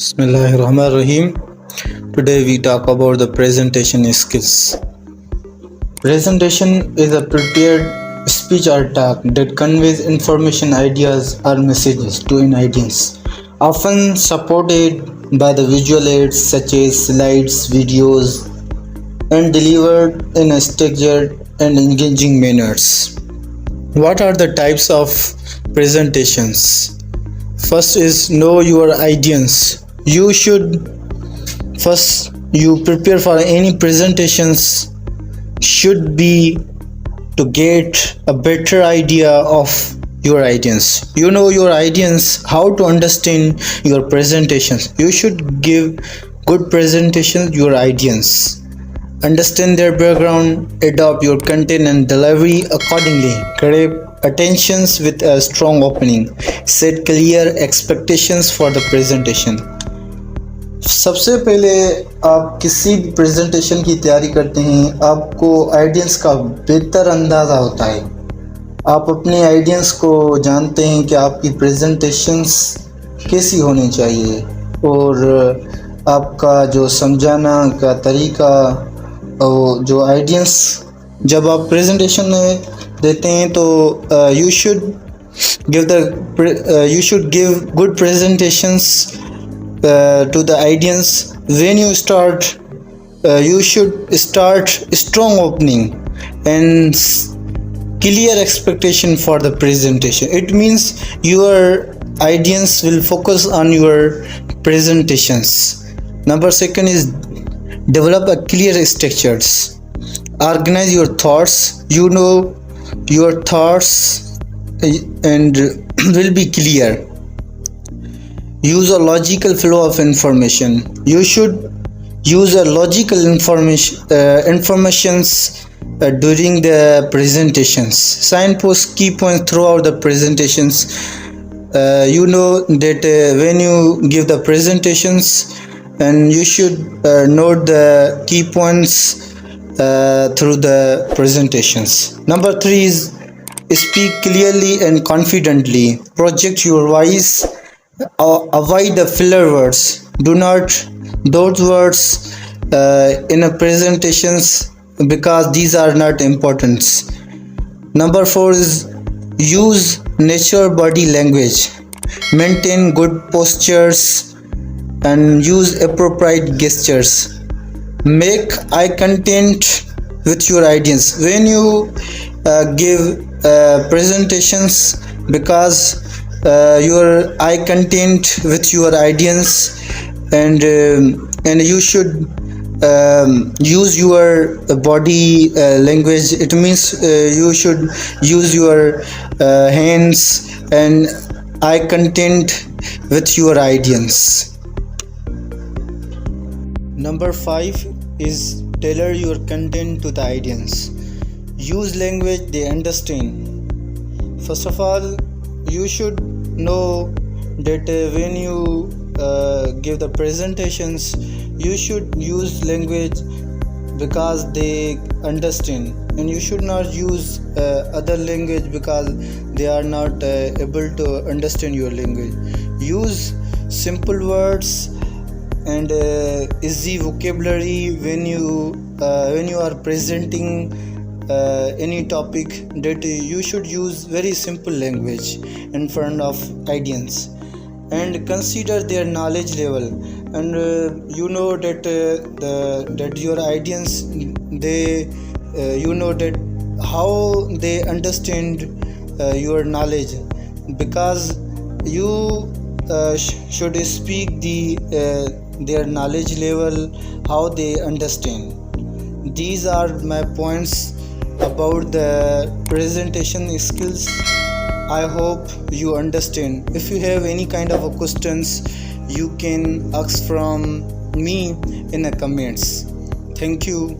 Bismillahirrahmanirrahim. Today we talk about the presentation skills. Presentation is a prepared speech or talk that conveys information, ideas, or messages to an audience, often supported by the visual aids such as slides, videos, and delivered in a structured and engaging manners. What are the types of presentations? First is know your audience. You should first you prepare for any presentations should be to get a better idea of your audience. You know your audience, how to understand your presentations. You should give good presentation your audience. Understand their background, adopt your content and delivery accordingly. Grab attentions with a strong opening. Set clear expectations for the presentation. सबसे पहले आप किसी भी presentation की तैयारी करते हैं, आपको आइडियंस का बेहतर अंदाज़ा होता है। आप अपने आइडियंस को जानते हैं कि आपकी प्रेजेंटेशंस कैसी होनी चाहिए और आपका जो समझाना का तरीका, जो आइडियंस जब आप प्रेजेंटेशन में देते हैं तो you should give good presentations to the audience. When you start, you should start strong opening and clear expectation for the presentation. It means your audience will focus on your presentations. Number second is develop a clear structures. Organize your thoughts. You know your thoughts and will be clear. Use a logical flow of information. You should use a logical informations during the presentations. Signpost key points throughout the presentations. You know that when you give the presentations, and you should note the key points through the presentations. Number 3 is speak clearly and confidently. Project your voice. Avoid the filler words. Do not those words in a presentations because these are not important. Number 4 is use natural body language. Maintain good postures and use appropriate gestures. Make eye contact with your audience when you give presentations, because your eye contact with your audience, and you should use your body language. It means you should use your hands and eye contact with your audience. Number 5 is tailor your content to the audience. Use language they understand. First of all, you should know that when you give the presentations, you should use language because they understand, and you should not use other language because they are not able to understand your language. Use simple words and easy vocabulary when you are presenting any topic, that you should use very simple language in front of audience, and consider their knowledge level. And you know that that your audience, they you know that how they understand your knowledge, because you should speak their knowledge level, how they understand. These are my points about the presentation skills. I hope you understand. If you have any kind of questions, you can ask from me in the comments. Thank you.